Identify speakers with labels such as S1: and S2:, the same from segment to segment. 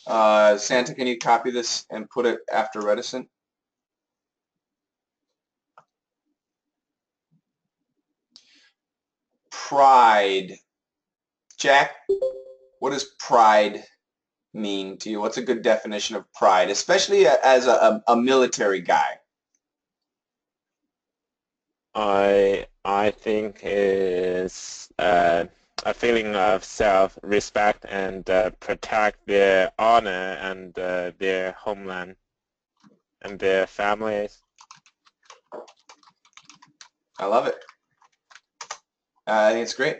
S1: Santa, can you copy this and put it after reticent? Pride. Jack, what does pride mean to you? What's a good definition of pride, especially as a military guy?
S2: I think is a feeling of self-respect and protect their honor and their homeland and their families.
S1: I love it. I think it's great.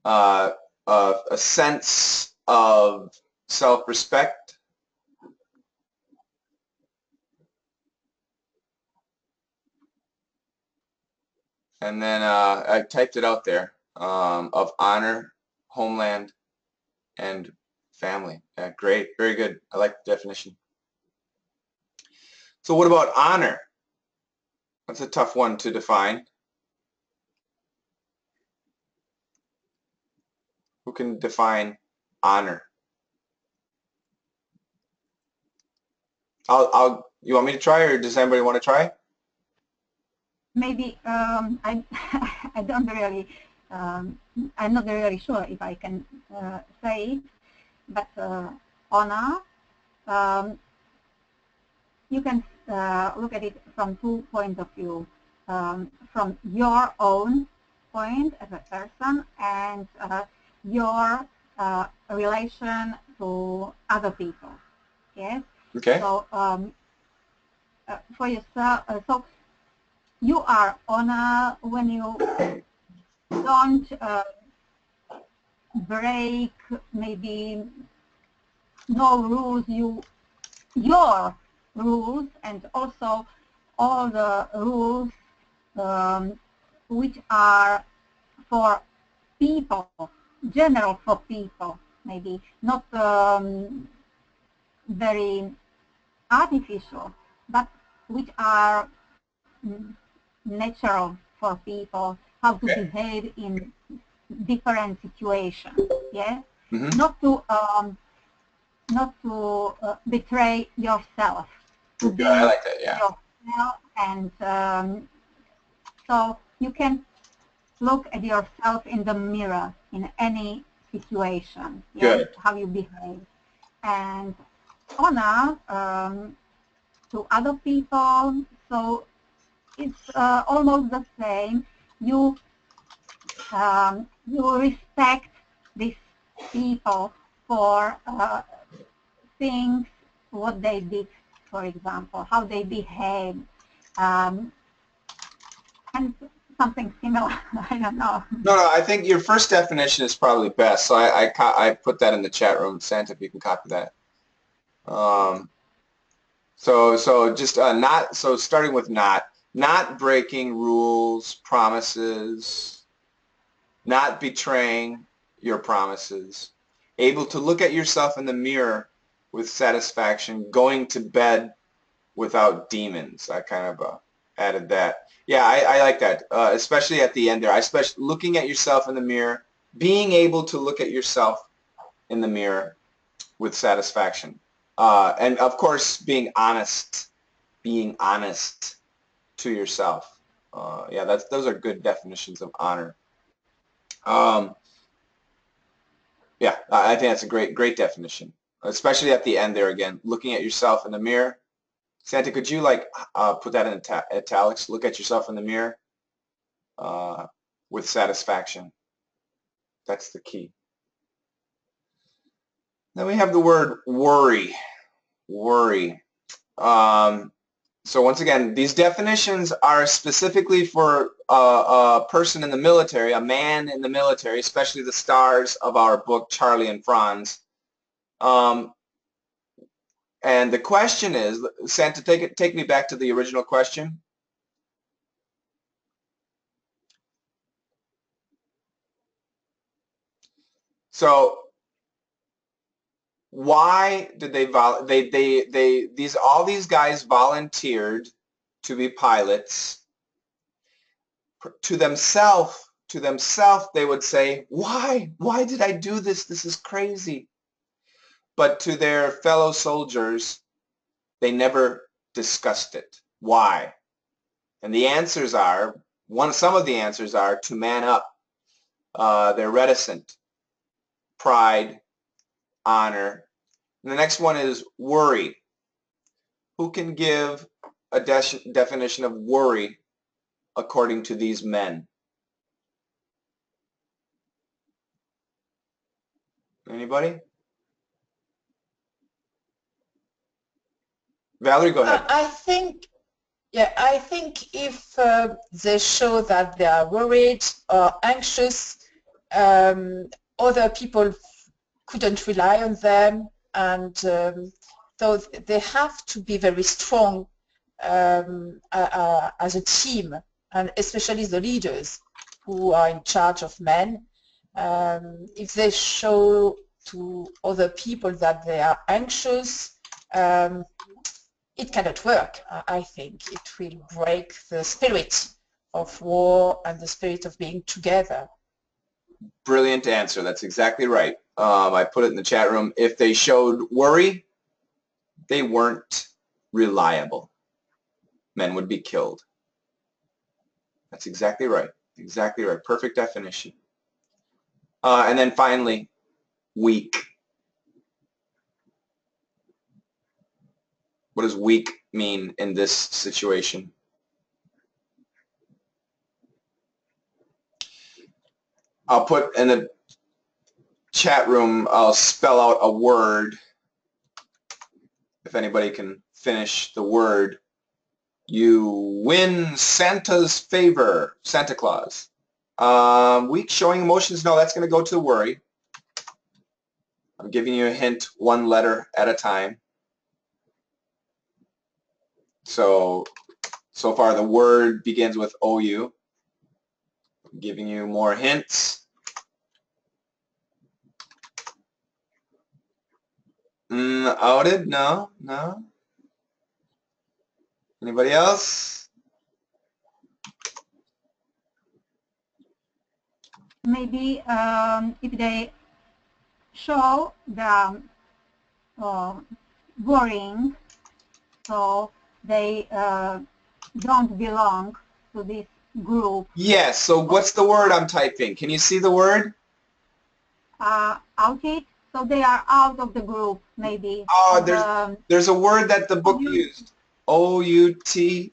S1: A sense of self-respect. And then I typed it out there, of honor, homeland, and family. Yeah, great. Very good. I like the definition. So what about honor? That's a tough one to define. Who can define honor? You want me to try, or does anybody want to try?
S3: Maybe I don't really, I'm not really sure if I can say it, but honor, you can look at it from 2 points of view, from your own point as a person and your relation to other people. Yes.
S1: Okay.
S3: So for yourself, so you are honor when you don't break maybe no rules, your rules, and also all the rules which are for people, general for people, maybe not very artificial, but which are natural for people, how to behave in different situations. Yeah, not to betray yourself.
S1: Okay, I like that. Yeah.
S3: Yourself, and so you can look at yourself in the mirror in any situation.
S1: Good.
S3: How you behave, and honor to other people. So it's almost the same. You respect these people for things, what they did, for example, how they behave, and something similar. I don't know.
S1: No, I think your first definition is probably best. So I put that in the chat room. Santa, if you can copy that. So just starting with not breaking rules, promises, not betraying your promises, able to look at yourself in the mirror with satisfaction, going to bed without demons. I kind of added that. Yeah, I like that, especially at the end there. Especially looking at yourself in the mirror, being able to look at yourself in the mirror with satisfaction. And of course, being honest to yourself. Yeah, those are good definitions of honor. Yeah, I think that's a great definition, especially at the end there again, looking at yourself in the mirror. Santa, could you put that in italics? Look at yourself in the mirror with satisfaction. That's the key. Then we have the word worry. Worry. So once again, these definitions are specifically for a person in the military, a man in the military, especially the stars of our book, Charlie and Franz. And the question is, Santa, take me back to the original question. So why did all these guys volunteered to be pilots? To themselves they would say, why did I do this? This is crazy. but to their fellow soldiers, they never discussed it. Why? And the answers are, some of the answers are to man up. They're reticent, pride, honor. And the next one is worry. Who can give a definition of worry according to these men? Anybody? Valerie, go ahead.
S4: I think if they show that they are worried or anxious, other people couldn't rely on them, and so they have to be very strong as a team, and especially the leaders who are in charge of men. If they show to other people that they are anxious, it cannot work. I think it will break the spirit of war and the spirit of being together.
S1: Brilliant answer. That's exactly right. I put it in the chat room. If they showed worry, they weren't reliable. Men would be killed. That's exactly right. Exactly right. Perfect definition. And then finally, weak. What does weak mean in this situation? I'll put in the chat room, I'll spell out a word. If anybody can finish the word, you win Santa's favor, Santa Claus. Weak, showing emotions, no, that's going to go to worry. I'm giving you a hint, one letter at a time. So far the word begins with OU. I'm giving you more hints. Outed? No, no. Anybody else?
S3: Maybe if they show the worrying, so they don't belong to this group.
S1: Yes, so what's the word I'm typing? Can you see the word?
S3: Outed, so they are out of the group, maybe.
S1: Oh, there's a word that the book used. OUTCA.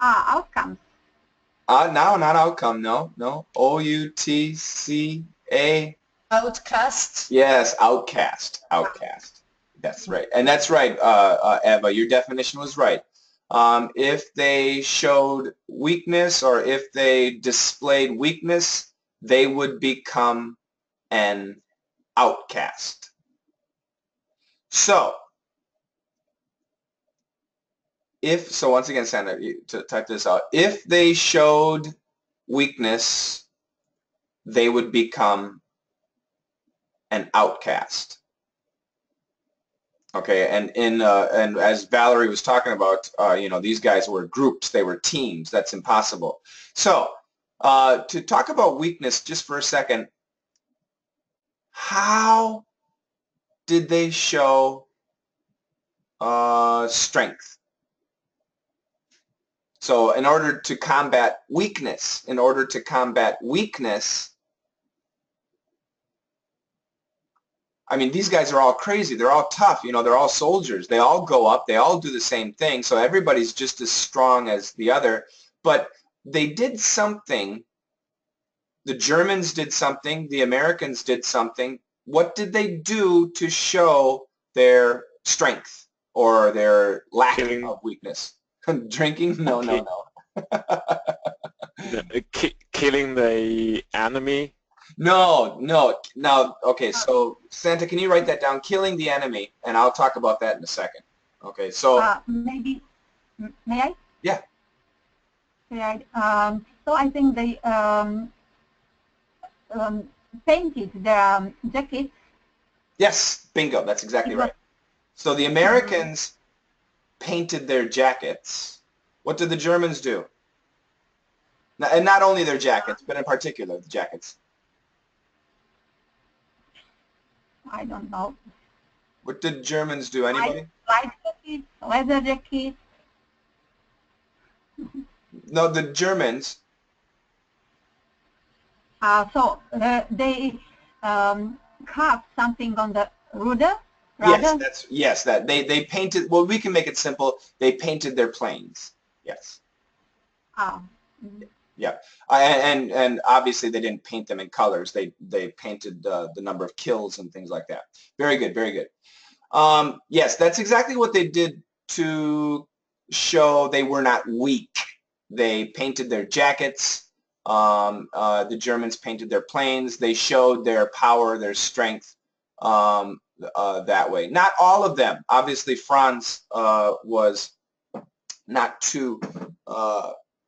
S3: Outcomes.
S1: No, not outcome, no. OUTCA.
S4: Outcast?
S1: Yes, outcast. That's right. And that's right, Eva, your definition was right. If they showed weakness or if they displayed weakness, they would become an outcast. So, once again, Sandra, to type this out, if they showed weakness, they would become an outcast. Okay, and as Valerie was talking about, these guys were groups, they were teams. That's impossible. So, to talk about weakness just for a second, how did they show strength? So, in order to combat weakness, I mean, these guys are all crazy. They're all tough. They're all soldiers. They all go up. They all do the same thing. So everybody's just as strong as the other. But they did something. The Germans did something. The Americans did something. What did they do to show their strength or their lack of weakness? Drinking? No.
S2: Killing the enemy?
S1: No. Now, okay, so Santa, can you write that down? Killing the enemy, and I'll talk about that in a second. Okay, so...
S3: maybe, may I?
S1: Yeah.
S3: So I think they painted their jackets.
S1: Yes, bingo, that's exactly right. So the Americans painted their jackets. What did the Germans do? And not only their jackets, but in particular the jackets.
S3: I don't know.
S1: What did Germans do? Anybody?
S3: Light jackets, leather jackets.
S1: No, the Germans.
S3: So they carved something on the rudder.
S1: Yes, that they painted. Well, we can make it simple. They painted their planes. Yes. Yeah, and obviously they didn't paint them in colors. They painted the number of kills and things like that. Very good, very good. Yes, that's exactly what they did to show they were not weak. They painted their jackets. The Germans painted their planes. They showed their power, their strength that way. Not all of them. Obviously, Franz was not too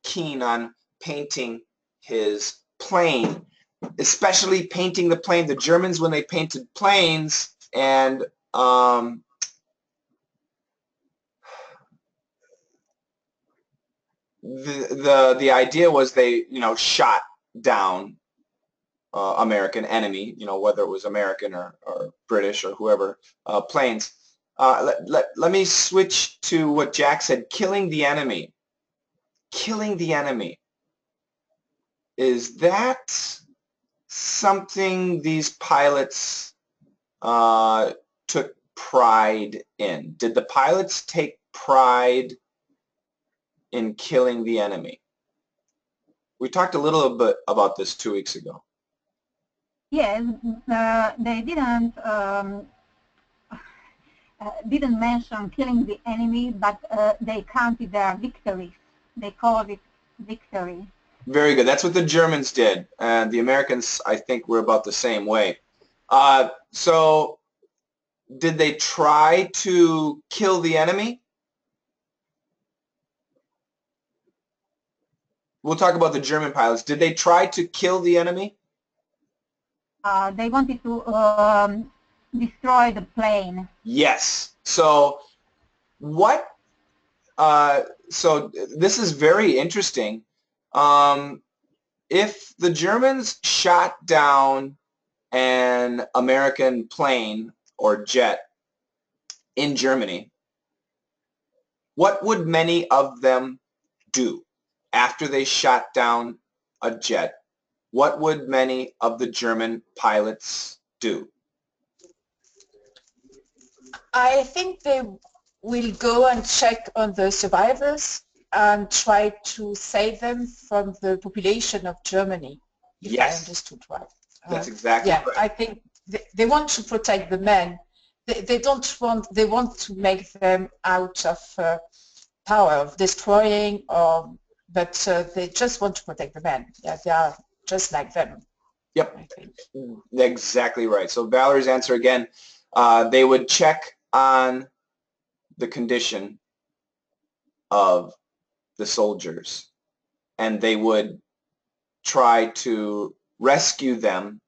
S1: keen on painting his plane, especially painting the plane. The Germans, when they painted planes, and the idea was they shot down American enemy, whether it was American or British or whoever planes. Let me switch to what Jack said. Killing the enemy. Killing the enemy. Is that something these pilots took pride in? Did the pilots take pride in killing the enemy? We talked a little bit about this 2 weeks ago.
S3: Yes, they didn't mention killing the enemy, but they counted their victories. They called it victory.
S1: Very good. That's what the Germans did. And the Americans, I think, were about the same way. So did they try to kill the enemy? We'll talk about the German pilots. Did they try to kill the enemy?
S3: They wanted to destroy the plane.
S1: Yes. So what? So this is very interesting. If the Germans shot down an American plane or jet in Germany, what would many of them do after they shot down a jet? What would many of the German pilots do?
S4: I think they will go and check on the survivors and try to save them from the population of Germany, if
S1: Yes.
S4: I understood right.
S1: That's exactly
S4: right.
S1: right.
S4: I think they want to protect the men. They want to make them out of power of destroying, but they just want to protect the men. Yeah, they are just like them.
S1: Yep,
S4: I think.
S1: exactly right. So Valerie's answer again, they would check on the condition of the soldiers, and they would try to rescue them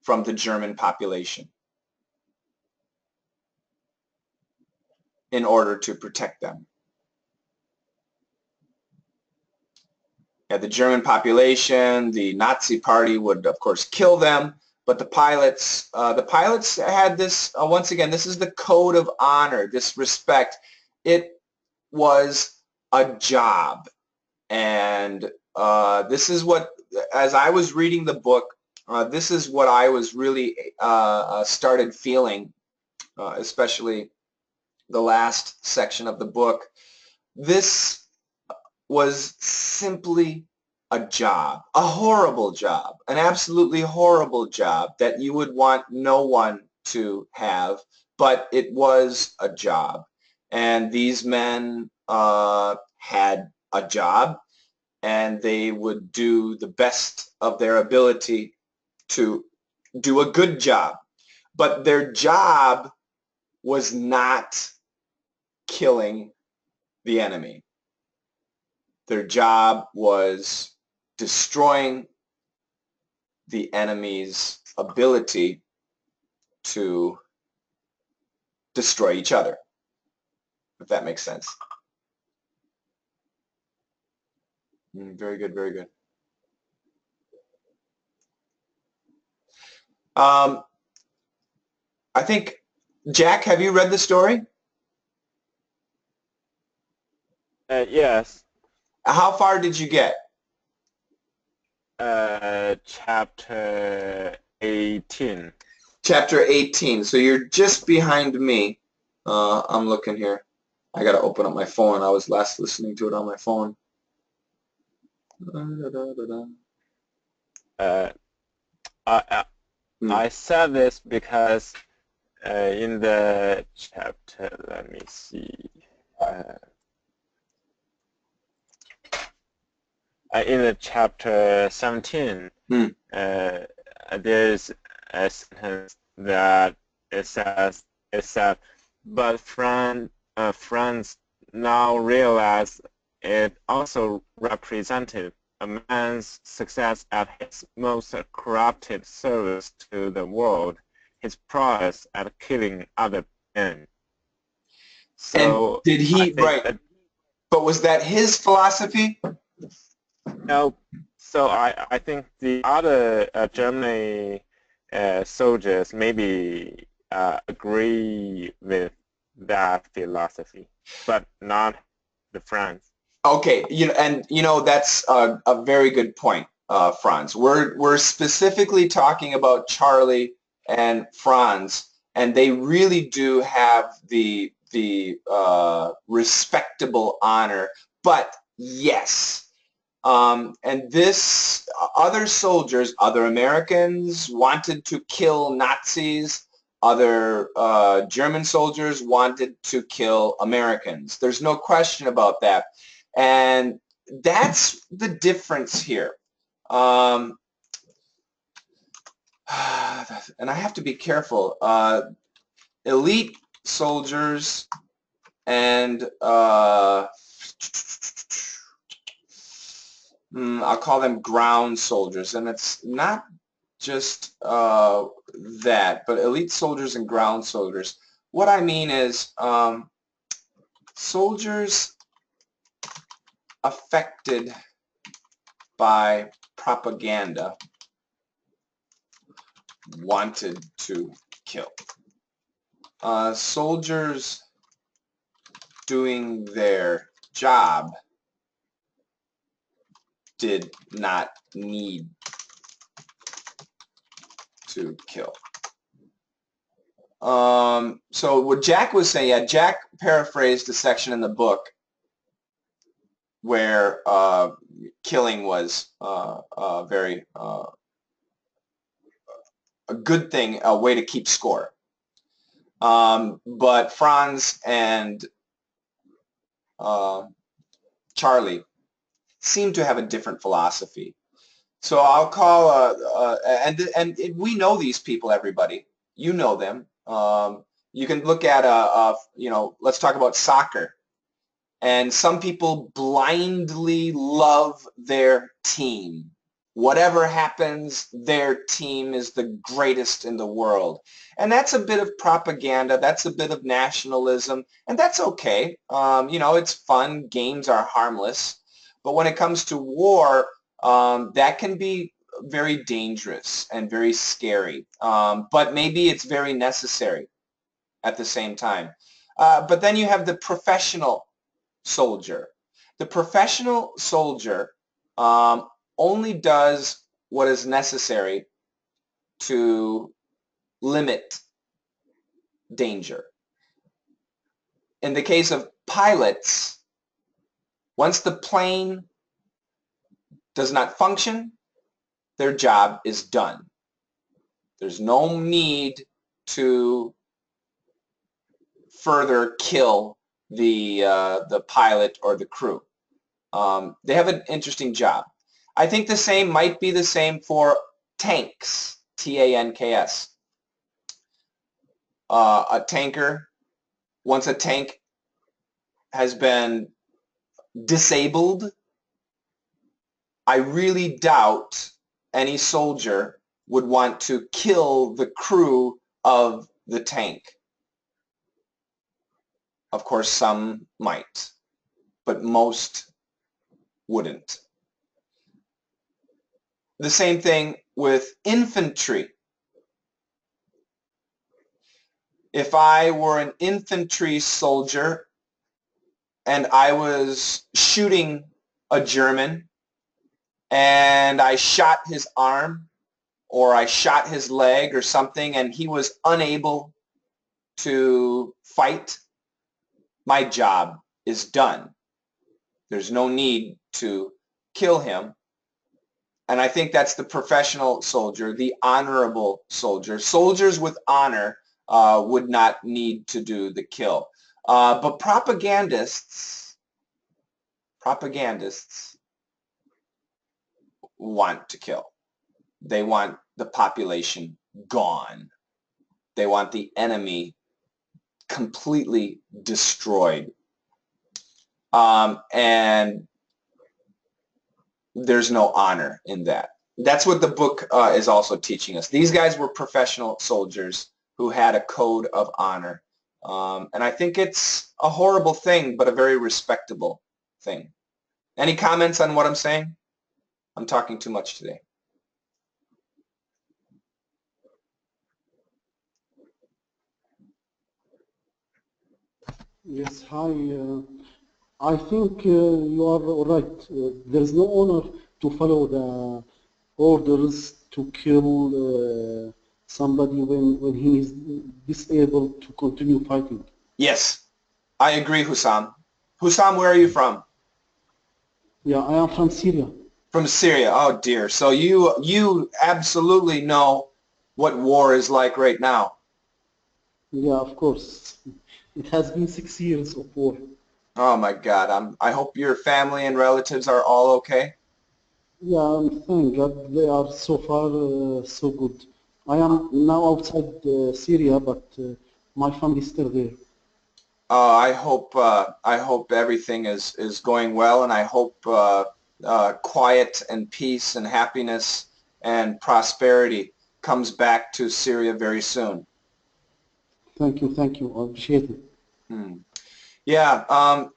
S1: from the German population in order to protect them. Yeah, the German population, the Nazi party would of course kill them, but the pilots had this, once again, this is the code of honor, this respect. It was a job, and this is what, as I was reading the book, this is what I was really started feeling, especially the last section of the book. This was simply a job, a horrible job, an absolutely horrible job that you would want no one to have, but it was a job. And these men had a job, and they would do the best of their ability to do a good job. But their job was not killing the enemy. Their job was destroying the enemy's ability to destroy each other, if that makes sense. Very good, very good. I think, Jack, have you read the story?
S2: Yes.
S1: How far did you get?
S2: Chapter 18.
S1: Chapter 18. So you're just behind me. I'm looking here. I got to open up my phone. I was last listening to it on my phone.
S2: I said this because in the chapter, let me see. In the chapter 17, there's a sentence that it says, but Franz now realized it also represented a man's success at his most corrupted service to the world, his prowess at killing other men. So
S1: and did he, right, but was that his philosophy?
S2: No, so I think the other Germany soldiers maybe agree with that philosophy, but not the French.
S1: Okay, that's a very good point, Franz. We're specifically talking about Charlie and Franz, and they really do have the respectable honor. But yes, and this other soldiers, other Americans wanted to kill Nazis. Other German soldiers wanted to kill Americans. There's no question about that. And that's the difference here. And I have to be careful. Elite soldiers and I'll call them ground soldiers. And it's not just that, but elite soldiers and ground soldiers. What I mean is soldiers affected by propaganda wanted to kill. Soldiers doing their job did not need to kill. So what Jack was saying, yeah, Jack paraphrased a section in the book where killing was very a good thing, a way to keep score. But Franz and Charlie seem to have a different philosophy. So I'll call, and we know these people, everybody. You know them. You can look at, let's talk about soccer. And some people blindly love their team. Whatever happens, their team is the greatest in the world. And that's a bit of propaganda. That's a bit of nationalism. And that's okay. It's fun. Games are harmless. But when it comes to war, that can be very dangerous and very scary. But maybe it's very necessary at the same time. But then you have the professional soldier. The professional soldier only does what is necessary to limit danger. In the case of pilots, once the plane does not function, their job is done. There's no need to further kill the pilot or the crew. They have an interesting job. I think the same might be the same for tanks, T-A-N-K-S. A tanker, once a tank has been disabled, I really doubt any soldier would want to kill the crew of the tank. Of course, some might, but most wouldn't. The same thing with infantry. if I were an infantry soldier and I was shooting a German and I shot his arm or I shot his leg or something and he was unable to fight, my job is done. There's no need to kill him. And I think that's the professional soldier, the honorable soldier. Soldiers with honor would not need to do the kill. But propagandists want to kill. They want the population gone. They want the enemy completely destroyed. And there's no honor in that. That's what the book is also teaching us. These guys were professional soldiers who had a code of honor. And I think it's a horrible thing, but a very respectable thing. Any comments on what I'm saying? I'm talking too much today.
S5: Yes, hi. I think you are right. There is no honor to follow the orders to kill somebody when he is disabled to continue fighting.
S1: Yes, I agree, Hussam. Hussam, where are you from?
S5: Yeah, I am from Syria.
S1: From Syria. Oh dear. So you absolutely know what war is like right now.
S5: Yeah, of course. It has been 6 years of war.
S1: Oh my God. I hope your family and relatives are all okay.
S5: Yeah, thank God they are so far so good. I am now outside Syria, but my family is still there.
S1: I hope everything is going well, and I hope quiet and peace and happiness and prosperity comes back to Syria very soon.
S5: Thank you, I appreciate it.
S1: Yeah,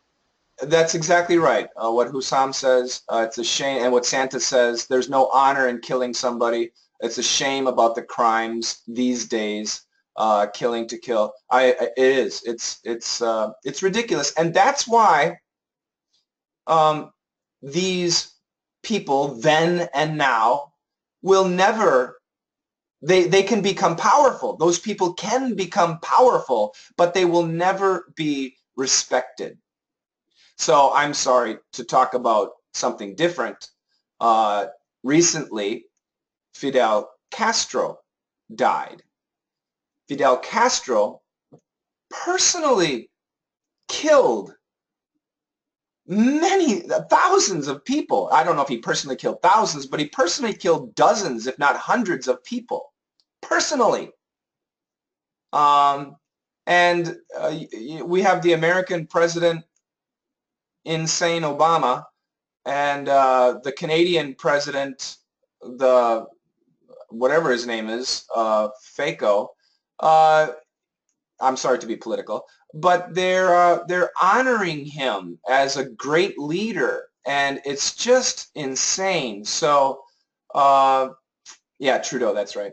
S1: that's exactly right. What Hussam says, it's a shame, and what Santa says, there's no honor in killing somebody. It's a shame about the crimes these days, killing to kill. It is. It's ridiculous, and that's why these people then and now will never. They can become powerful. Those people can become powerful, but they will never be respected. So I'm sorry to talk about something different. Recently, Fidel Castro died. Fidel Castro personally killed thousands of people. I don't know if he personally killed thousands, but he personally killed dozens, if not hundreds of people. Personally. And we have the American president, insane Obama, and the Canadian president, the whatever his name is, Faco. I'm sorry to be political, but they're honoring him as a great leader, and it's just insane. So, yeah, Trudeau, that's right.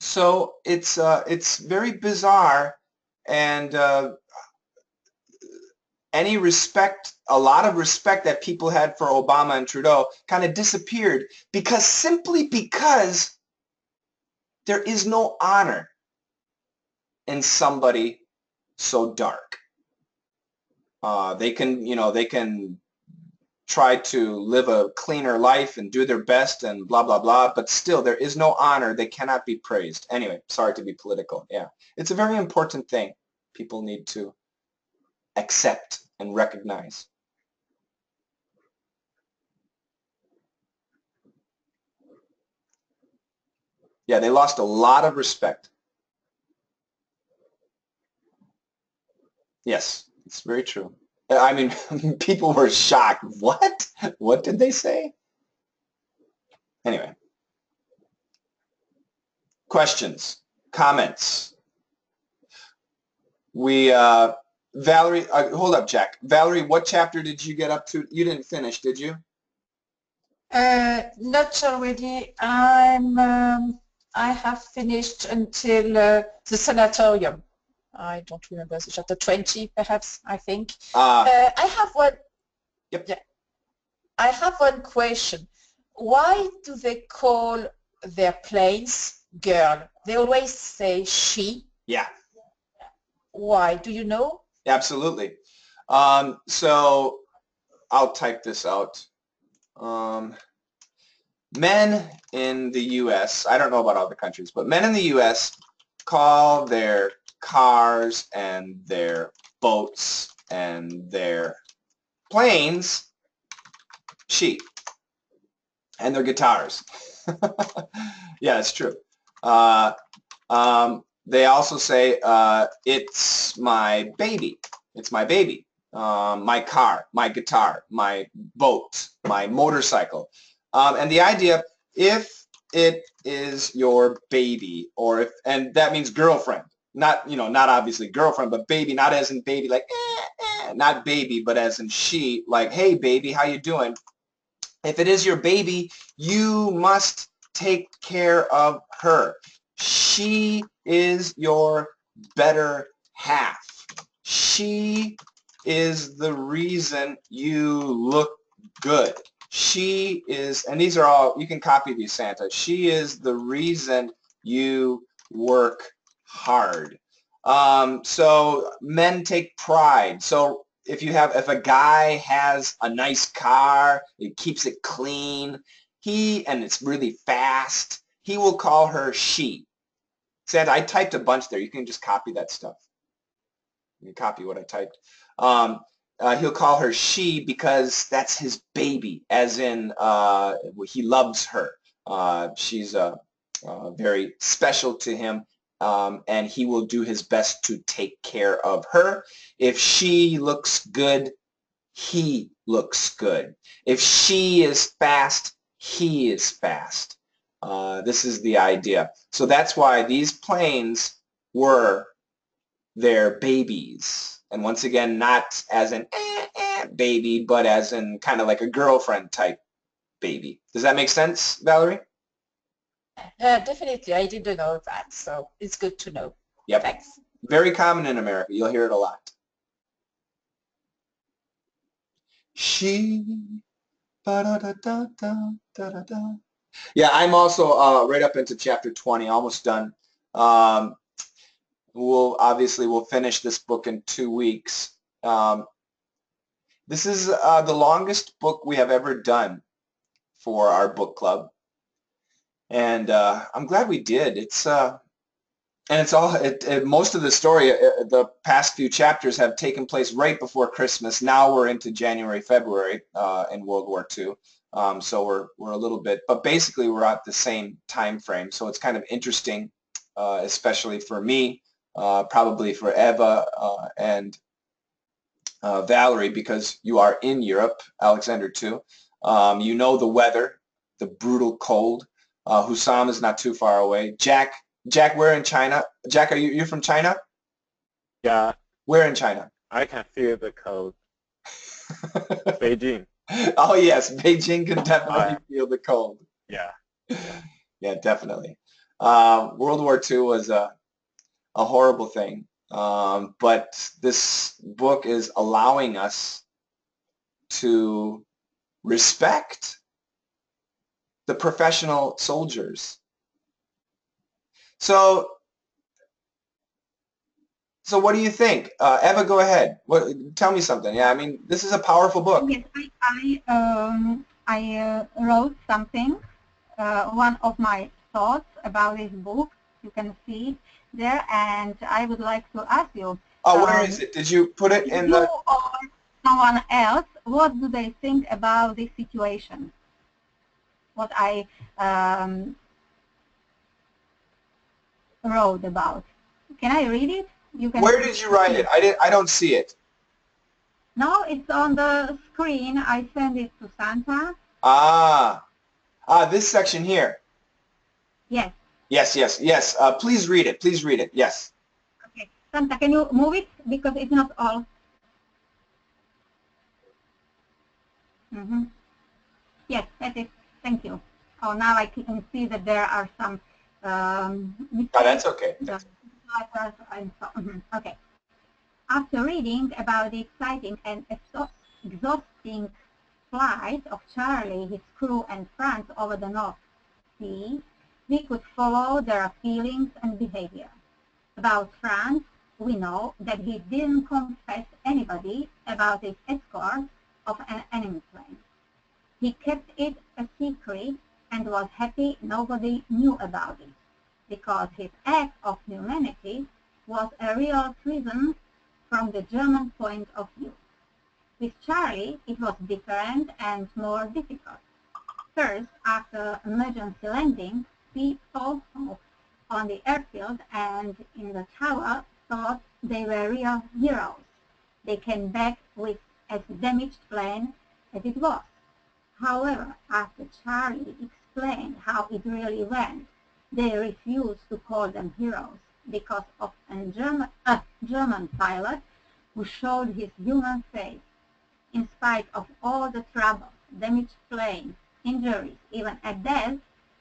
S1: So it's very bizarre, and any respect, a lot of respect that people had for Obama and Trudeau kind of disappeared simply because there is no honor in somebody so dark. They can try to live a cleaner life and do their best and blah, blah, blah, but still there is no honor. They cannot be praised. Anyway, sorry to be political. Yeah, it's a very important thing people need to accept and recognize. Yeah, they lost a lot of respect. Yes, it's very true. I mean, people were shocked. What? What did they say? Anyway. Questions? Comments? Valerie, hold up, Jack. Valerie, what chapter did you get up to? You didn't finish, did you?
S4: Not already. I have finished until the sanatorium. I don't remember the chapter 20, perhaps. I think.
S1: Uh,
S4: I have one.
S1: Yep.
S4: Yeah, I have one question. Why do they call their planes girl? They always say she.
S1: yeah,
S4: Why? Do you know?
S1: absolutely. So I'll type this out. Men in the U.S., I don't know about other countries, but men in the U.S. call their cars and their boats and their planes she, and their guitars. Yeah, it's true. They also say, it's my baby. It's my baby. My car, my guitar, my boat, my motorcycle. And the idea, if it is your baby, or if, and that means girlfriend, not, not obviously girlfriend, but baby, not as in baby, like, not baby, but as in she, like, hey, baby, how you doing? If it is your baby, you must take care of her. She is your better half. She is the reason you look good. She is, and these are all, you can copy these, Santa. She is the reason you work hard. So men take pride. So if a guy has a nice car, he keeps it clean, and it's really fast, he will call her she. Santa, I typed a bunch there. You can just copy that stuff. You can copy what I typed. He'll call her she because that's his baby, as in he loves her. She's very special to him, and he will do his best to take care of her. If she looks good, he looks good. If she is fast, he is fast. This is the idea. So that's why these planes were their babies. And once again, not as an baby, but as in kind of like a girlfriend type baby. Does that make sense, Valerie?
S4: Definitely, I didn't know that, so it's good to know.
S1: Yep.
S4: Thanks.
S1: Very common in America. You'll hear it a lot. She, ba-da-da-da-da-da-da-da. Yeah, I'm also right up into chapter 20, almost done. We'll finish this book in 2 weeks. This is the longest book we have ever done for our book club, and I'm glad we did. It's most of the story, the past few chapters have taken place right before Christmas. Now we're into January, February in World War II. So we're a little bit, but basically we're at the same time frame. So it's kind of interesting, especially for me, probably for Eva and Valerie, because you are in Europe, Alexander too. You know the weather, the brutal cold. Hussam is not too far away. Jack, where in China? Jack, you're from China?
S2: Yeah,
S1: Where in China?
S2: I can feel the cold. Beijing.
S1: Oh yes, Beijing can definitely feel the cold.
S2: Yeah.
S1: Yeah, definitely. World War II was a horrible thing, but this book is allowing us to respect the professional soldiers. So what do you think? Eva, go ahead. Tell me something. Yeah, I mean, this is a powerful book.
S3: Yes, I wrote something, one of my thoughts about this book. You can see there, and I would like to ask you.
S1: Oh, where is it? Did you put it in
S3: you
S1: the...
S3: or someone else, what do they think about this situation? What I wrote about. Can I read it? You can.
S1: Where did you write it? I don't see it.
S3: No, it's on the screen. I send it to Santa.
S1: This section here.
S3: Yes.
S1: Yes. Please read it. Please read it. Yes.
S3: Okay. Santa, can you move it? Because it's not all. Yes, that is. Thank you. Oh, now I can see that there are some mistakes.
S1: Oh, that's okay.
S3: Okay. After reading about the exciting and exhausting flight of Charlie, his crew, and Franz over the North Sea, we could follow their feelings and behavior. About Franz, we know that he didn't confess anybody about his escort of an enemy plane. He kept it a secret and was happy nobody knew about it, because his act of humanity was a real treason from the German point of view. With Charlie, it was different and more difficult. First, after emergency landing, people on the airfield and in the tower thought they were real heroes. They came back with as damaged plane as it was. However, after Charlie explained how it really went, they refused to call them heroes because of a German pilot who showed his human face. In spite of all the troubles, damaged planes, injuries, even a death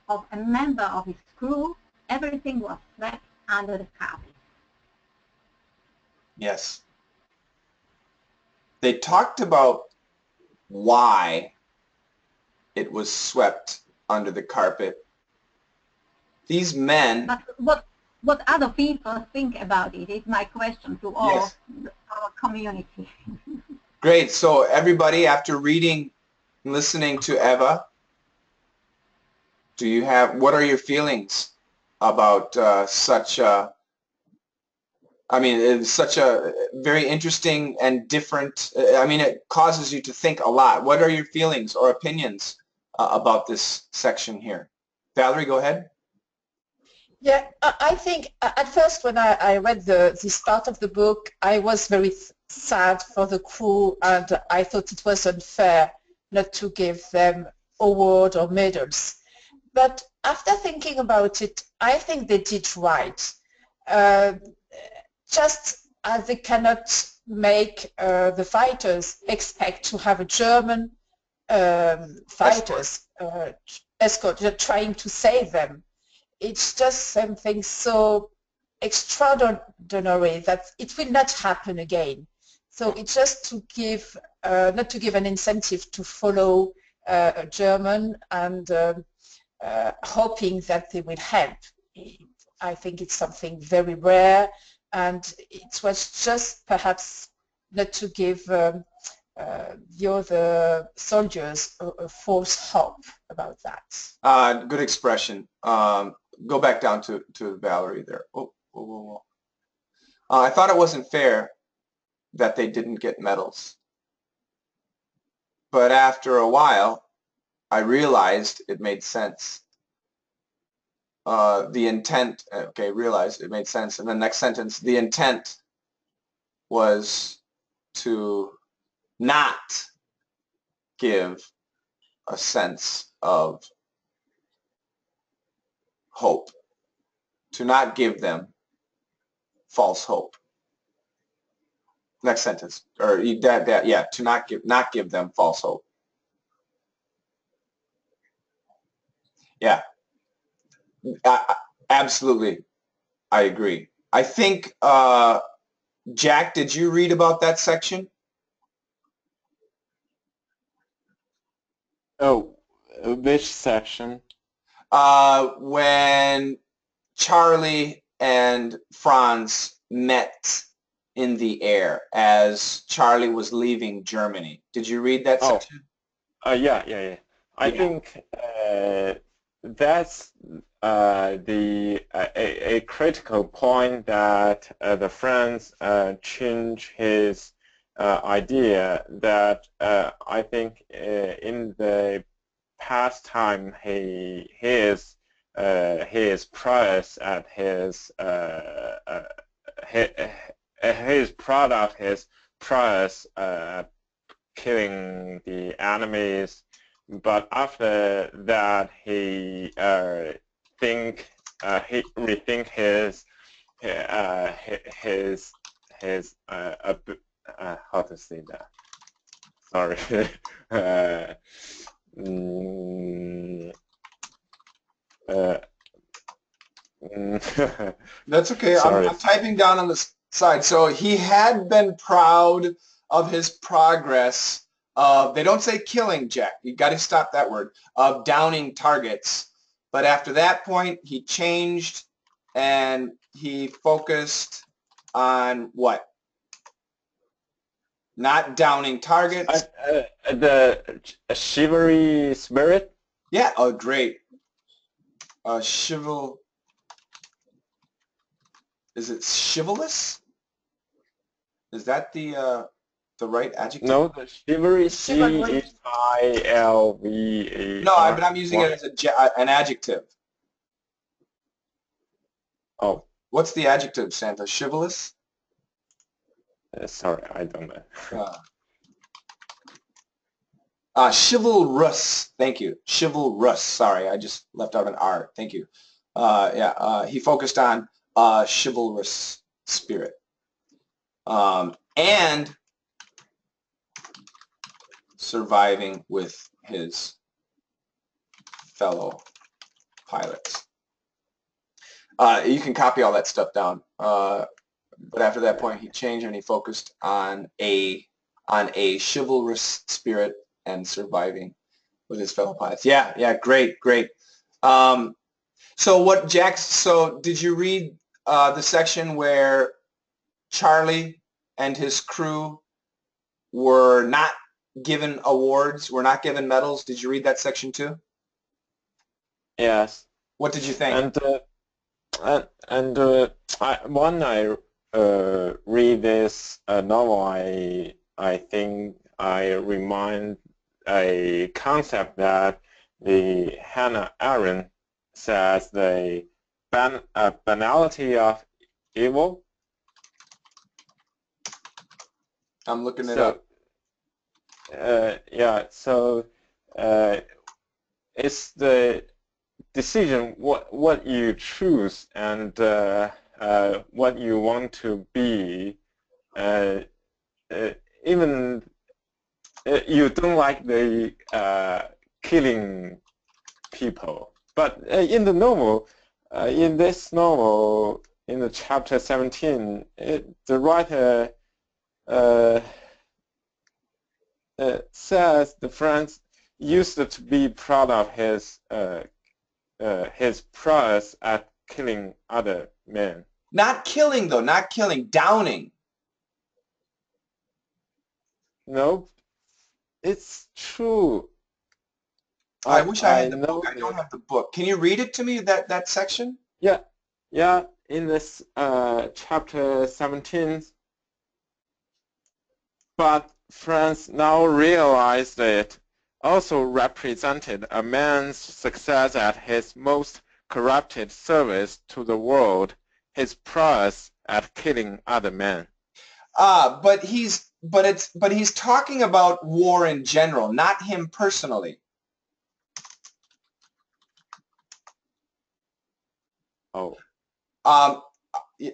S3: of a member of his crew, everything was swept under the carpet.
S1: Yes. They talked about why it was swept under the carpet. These men...
S3: But what other people think about it is my question to all our community.
S1: Great. So everybody, after reading and listening to Eva, what are your feelings about such a, I mean, it's such a very interesting and different, I mean, it causes you to think a lot. What are your feelings or opinions about this section here? Valerie, go ahead.
S4: Yeah, I think at first when I read this part of the book, I was very sad for the crew, and I thought it was unfair not to give them awards or medals. But after thinking about it, I think they did right. Just as they cannot make the fighters expect to have a German fighters escort trying to save them. It's just something so extraordinary that it will not happen again. So it's just to give, not to give an incentive to follow a German and hoping that they will help. I think it's something very rare, and it was just perhaps not to give the other soldiers a false hope about that.
S1: Good expression. Go back down to Valerie there. I thought it wasn't fair that they didn't get medals. But after a while, I realized it made sense. The intent, okay, realized it made sense. And the next sentence, the intent was to not give a sense of hope, to not give them false hope. Next sentence, or yeah, to not give them false hope. Yeah, absolutely, I agree. I think, Jack, did you read about that section?
S2: Oh, which section?
S1: When Charlie and Franz met in the air as Charlie was leaving Germany. Did you read that section?
S2: Yeah. I think that's a critical point that the Franz changed his idea that I think in the past time his price at his product, his price killing the enemies, but after that he rethink his how to say that? Sorry.
S1: That's okay.
S2: Sorry.
S1: I'm typing down on the side. So he had been proud of his progress of, they don't say killing, Jack. You got to stop that word, of downing targets. But after that point, he changed and he focused on what? Not downing targets.
S2: The chivalry spirit?
S1: Yeah. Oh, great. Is it chivalrous? Is that the right adjective?
S2: No, the chivalry,
S4: Chivalry.
S2: Chilver.
S1: No, but I'm using it as an adjective.
S2: Oh,
S1: What's the adjective, Santa? Chivalrous?
S2: sorry, I don't know.
S1: Chivalrous. Thank you. Chivalrous. Sorry, I just left out an R. Thank you. He focused on chivalrous spirit. And surviving with his fellow pilots. You can copy all that stuff down. But after that point, he changed and he focused on a chivalrous spirit and surviving with his fellow pilots. Yeah, great. So what, Jax? So did you read the section where Charlie and his crew were not given awards, were not given medals? Did you read that section too?
S2: Yes.
S1: What did you think?
S2: When I read this novel, I think I remind a concept that the Hannah Arendt says the banality of evil.
S1: I'm looking it up.
S2: So it's the decision what you choose and what you want to be. Even you don't like the killing people, but in the novel, in this novel, in the chapter 17, the writer says the Franz used to be proud of his prowess at killing other men.
S1: Not killing though, not killing, downing.
S2: No, it's true.
S1: I wish I had the book. I don't have the book. Can you read it to me, that section?
S2: Yeah, in this chapter 17. But Franz now realized it also represented a man's success at his most corrupted service to the world, his prowess at killing other men.
S1: But he's talking about war in general, not him personally.
S2: Oh.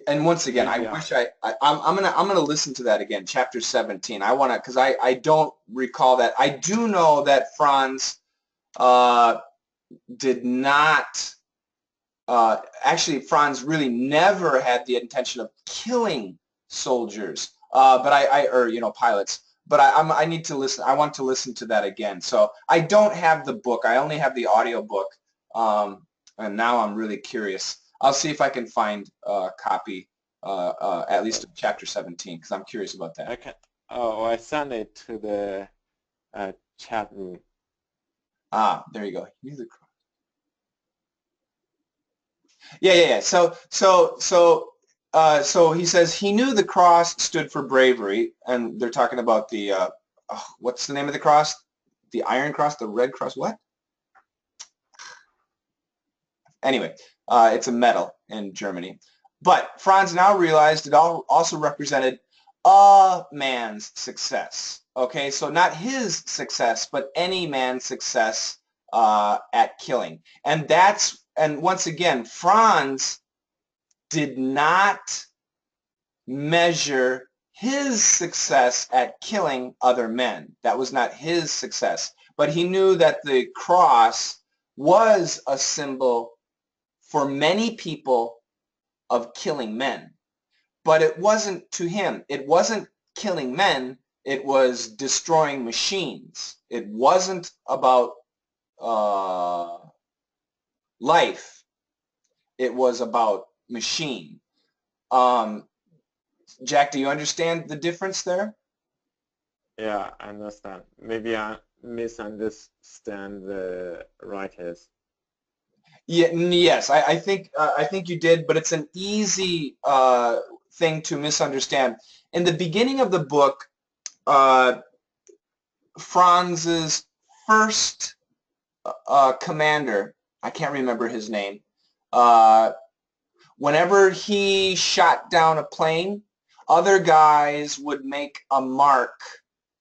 S1: And once again, I wish I'm gonna listen to that again, chapter 17. I wanna, because I don't recall that. I do know that Franz did not actually, Franz really never had the intention of killing soldiers, pilots. But I need to listen. I want to listen to that again. So I don't have the book. I only have the audio book, and now I'm really curious. I'll see if I can find a copy, at least of chapter 17, because I'm curious about that.
S2: Okay. Oh, I sent it to the chat room.
S1: There you go. Yeah. So he says he knew the cross stood for bravery, and they're talking about the what's the name of the cross? The Iron Cross, the Red Cross, what? Anyway, it's a medal in Germany. But Franz now realized it also represented a man's success. Okay, so not his success, but any man's success at killing. And once again, Franz did not measure his success at killing other men. That was not his success. But he knew that the cross was a symbol for many people of killing men. But it wasn't to him. It wasn't killing men. It was destroying machines. It wasn't about life. It was about machine. Jack, do you understand the difference there?
S2: Yeah, I understand. Maybe I misunderstand the writers.
S1: Yeah, yes, I think you did, but it's an easy thing to misunderstand. In the beginning of the book, Franz's first commander, I can't remember his name, whenever he shot down a plane, other guys would make a mark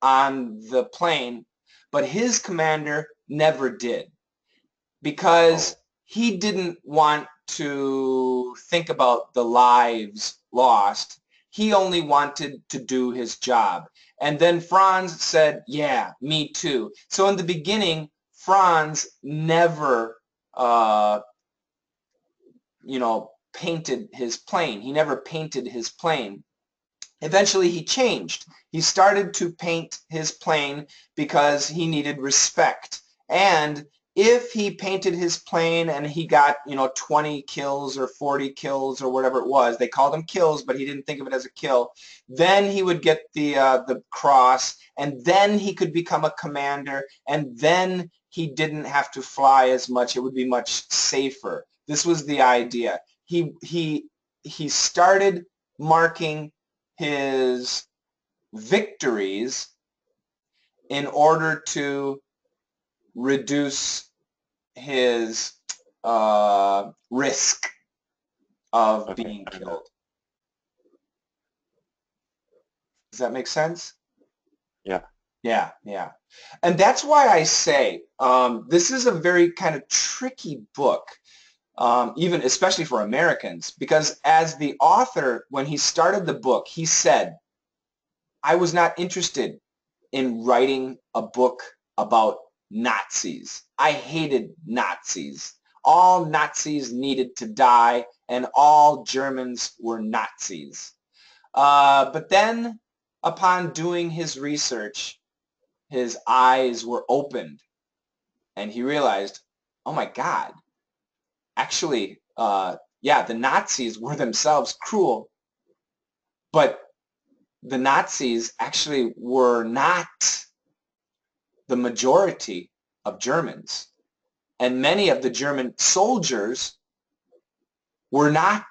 S1: on the plane, but his commander never did, because he didn't want to think about the lives lost. He only wanted to do his job. And then Franz said, yeah, me too. So in the beginning, Franz never, painted his plane. He never painted his plane. Eventually he changed. He started to paint his plane because he needed respect. And if he painted his plane and he got, 20 kills or 40 kills or whatever it was, they called them kills, but he didn't think of it as a kill, then he would get the cross, and then he could become a commander, and then he didn't have to fly as much. It would be much safer. This was the idea. He started marking his victories in order to reduce his risk of being killed. Does that make sense?
S2: Yeah.
S1: Yeah, yeah. And that's why I say this is a very kind of tricky book, even especially for Americans, because as the author, when he started the book, he said, I was not interested in writing a book about Nazis. I hated Nazis. All Nazis needed to die, and all Germans were Nazis. But then, upon doing his research, his eyes were opened, and he realized, oh my God, actually, yeah, the Nazis were themselves cruel, but the Nazis actually were not the majority of Germans. And many of the German soldiers were not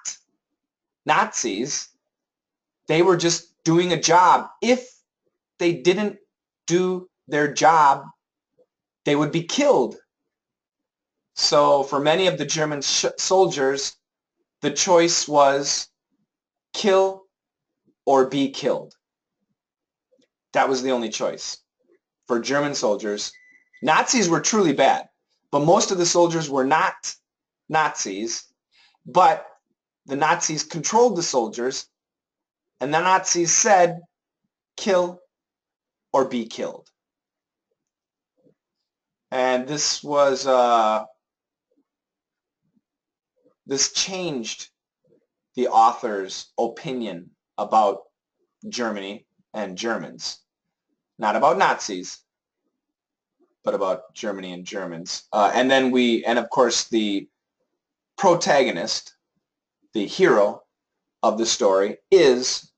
S1: Nazis. They were just doing a job. If they didn't do their job, they would be killed. So for many of the German soldiers, the choice was kill or be killed. That was the only choice for German soldiers. Nazis were truly bad, but most of the soldiers were not Nazis, but the Nazis controlled the soldiers, and the Nazis said, kill or be killed. And this was, this changed the author's opinion about Germany and Germans. Not about Nazis, but about Germany and Germans. And then and of course, the protagonist, the hero of the story, is,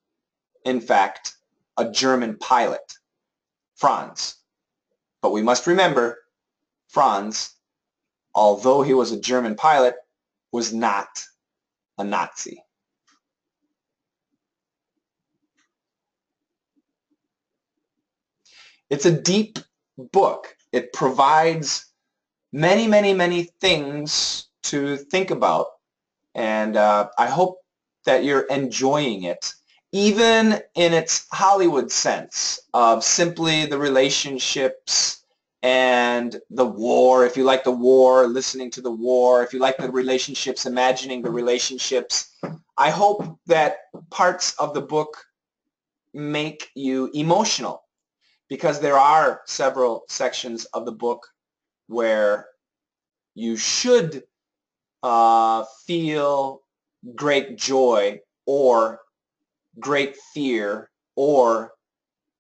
S1: in fact, a German pilot, Franz. But we must remember, Franz, although he was a German pilot, was not a Nazi. It's a deep book. It provides many, many, many things to think about, and I hope that you're enjoying it, even in its Hollywood sense of simply the relationships and the war. If you like the war, listening to the war. If you like the relationships, imagining the relationships. I hope that parts of the book make you emotional, because there are several sections of the book where you should feel great joy or great fear or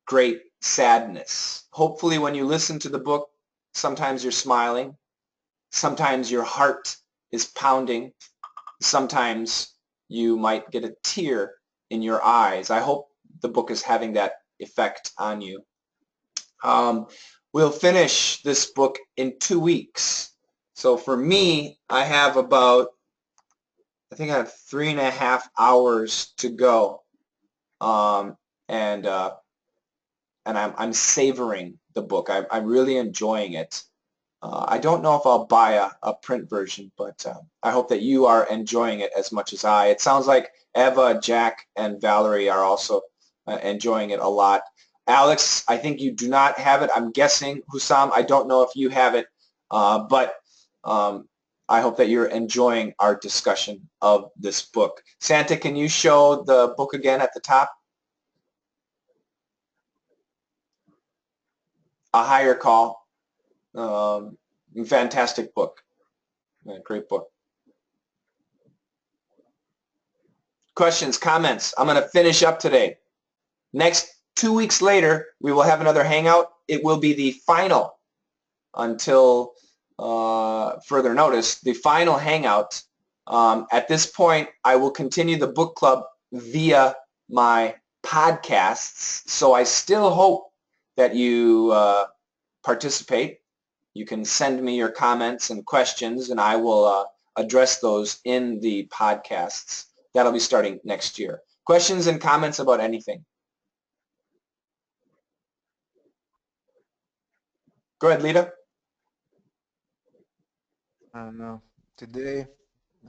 S1: great sadness. Hopefully when you listen to the book, sometimes you're smiling, sometimes your heart is pounding, sometimes you might get a tear in your eyes. I hope the book is having that effect on you. We'll finish this book in 2 weeks. So for me, I have about, I think I have 3.5 hours to go. And I'm savoring the book. I'm really enjoying it. I don't know if I'll buy a print version, but I hope that you are enjoying it as much as I. It sounds like Eva, Jack, and Valerie are also enjoying it a lot. Alex, I think you do not have it. I'm guessing, Hussam, I don't know if you have it, but I hope that you're enjoying our discussion of this book. Santa, can you show the book again at the top? A Higher Call. Fantastic book. Great book. Questions, comments? I'm going to finish up today. Next 2 weeks later, we will have another hangout. It will be the final, until further notice, the final hangout. At this point, I will continue the book club via my podcasts. So I still hope that you participate. You can send me your comments and questions, and I will address those in the podcasts. That'll be starting next year. Questions and comments about anything? Go ahead, Lita.
S6: Today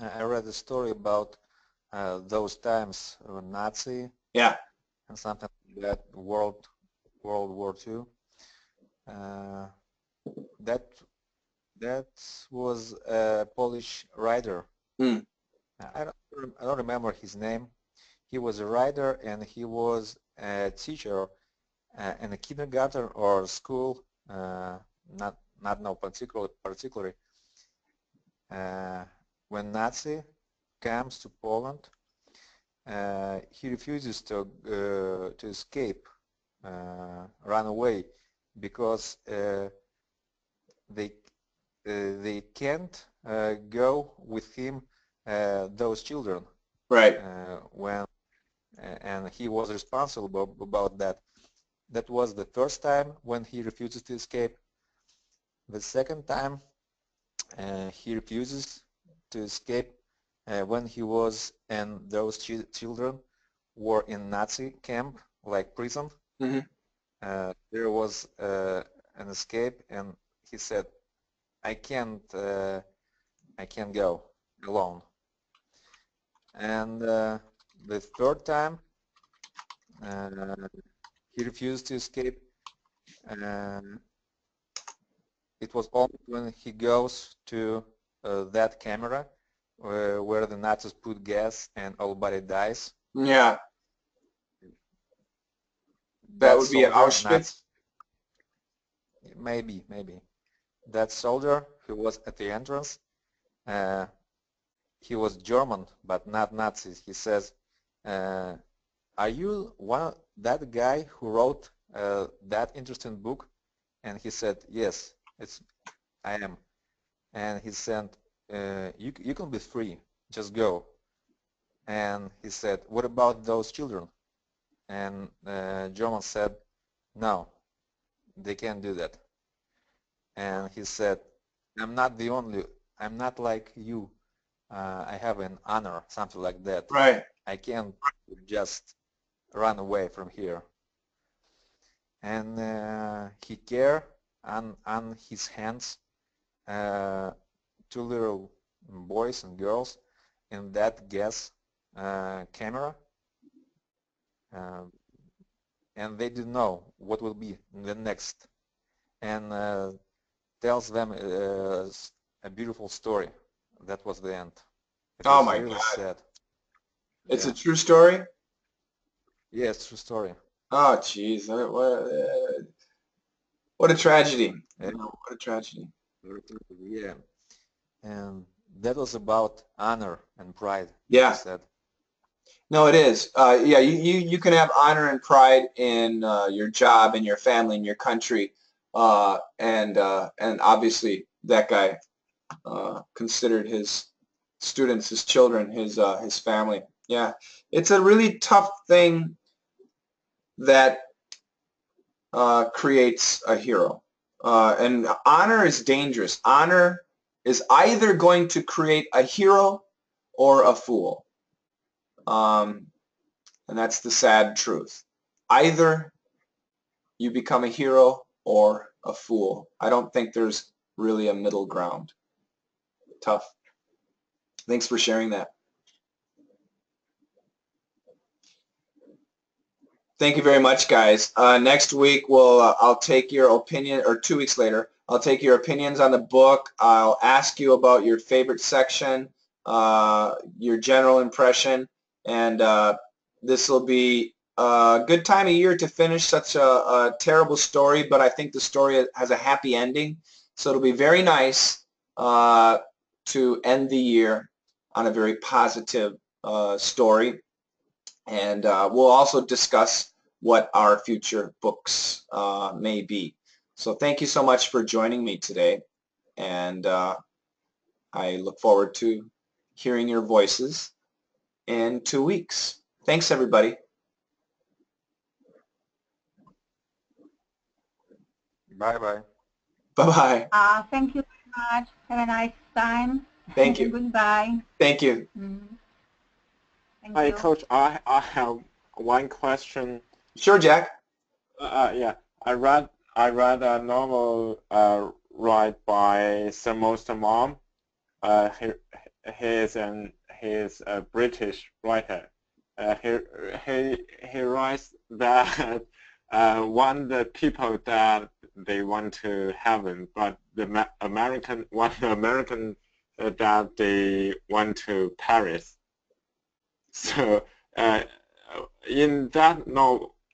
S6: I read a story about those times when Nazi
S1: Yeah.
S6: and something like that, World War II. That was a Polish writer.
S1: Mm.
S6: I don't remember his name. He was a writer and he was a teacher in a kindergarten or school, not no particularly. When Nazi comes to Poland, he refuses to escape, run away, because they can't go with him, those children.
S1: Right.
S6: And he was responsible about that. That was the first time when he refuses to escape. The second time he refuses to escape when he was, and those children were in Nazi camp, like prison.
S1: Mm-hmm.
S6: There was an escape, and he said, I can't go alone. And the third time he refused to escape. It was only when he goes to that camera where the Nazis put gas and everybody dies.
S1: Yeah. That would be at Auschwitz?
S6: Maybe. That soldier who was at the entrance, he was German, but not Nazis. He says, are you that guy who wrote that interesting book? And he said, yes, I am. And he said, you can be free, just go. And he said, what about those children? And German said, no, they can't do that. And he said, I'm not like you. I have an honor, something like that.
S1: Right.
S6: I can't just run away from here. And he carried on his hands 2 little boys and girls in that gas camera, and they didn't know what will be the next, and tells them a beautiful story. That was the end. It
S1: Oh
S6: was
S1: my
S6: really
S1: God.
S6: sad.
S1: It's
S6: Yeah.
S1: a true story?
S6: Yes, true story.
S1: Oh, jeez. What a tragedy.
S6: Yeah.
S1: What a tragedy.
S6: Yeah. And that was about honor and pride.
S1: Yeah.
S6: He said.
S1: No, it is. Yeah, you can have honor and pride in your job, in your family, in your country, and obviously that guy considered his students, his children, his family. Yeah, it's a really tough thing that creates a hero, and honor is dangerous. Honor is either going to create a hero or a fool. And that's the sad truth. Either you become a hero or a fool. I don't think there's really a middle ground. Tough. Thanks for sharing that. Thank you very much, guys. Next week, I'll take your opinion, or 2 weeks later, I'll take your opinions on the book. I'll ask you about your favorite section, your general impression, and this will be a good time of year to finish such a terrible story, but I think the story has a happy ending, so it'll be very nice to end the year on a very positive story. And we'll also discuss what our future books may be. So thank you so much for joining me today, and I look forward to hearing your voices in 2 weeks. Thanks, everybody.
S6: Bye-bye.
S1: Bye-bye.
S3: Thank you very much. Have a nice time.
S1: Thank you.
S3: Goodbye.
S1: Thank you.
S3: Thank
S2: Hi,
S3: you.
S2: Coach. I have one question.
S1: Sure, Jack.
S2: Yeah, I read a novel written by Sir Most Mom. He's a British writer. He writes that the people that they want to heaven, but the American that they want to Paris. So in that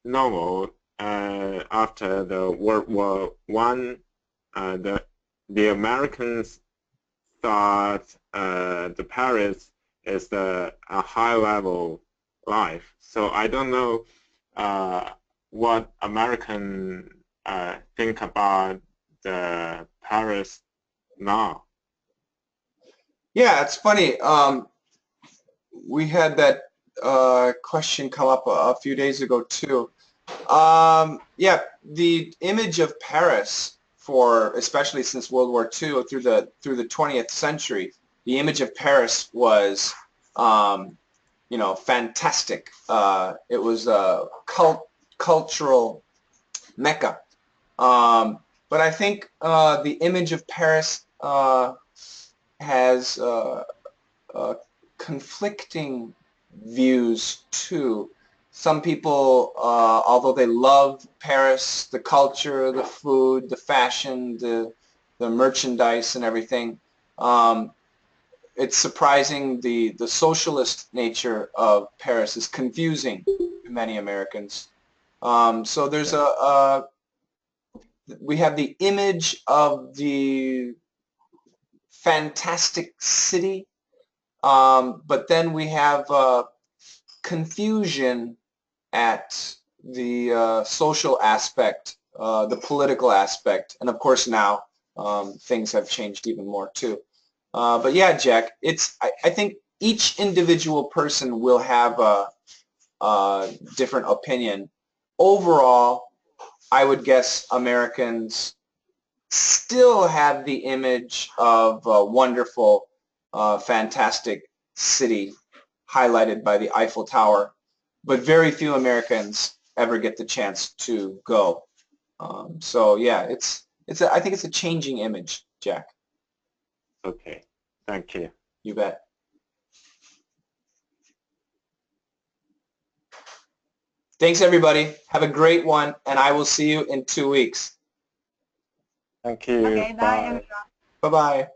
S2: novel, after the World War I, the Americans thought the Paris is a high-level life. So I don't know what Americans think about the Paris now.
S1: Yeah, it's funny. We had that question come up a few days ago too. Yeah, the image of Paris, especially since World War II through the 20th century, the image of Paris was fantastic. It was a cultural mecca. But I think the image of Paris has conflicting views too. Some people, although they love Paris, the culture, the food, the fashion, the merchandise and everything, it's surprising the socialist nature of Paris is confusing to many Americans. So there's we have the image of the fantastic city, but then we have confusion at the social aspect, the political aspect, and of course now things have changed even more too. But yeah, Jack, I think each individual person will have a different opinion. Overall, I would guess Americans still have the image of a wonderful, fantastic city highlighted by the Eiffel Tower, but very few Americans ever get the chance to go. So yeah, I think it's a changing image, Jack.
S2: Okay, thank you.
S1: You bet. Thanks, everybody. Have a great one, and I will see you in 2 weeks.
S2: Thank you.
S3: Okay, bye everyone.
S1: Bye-bye.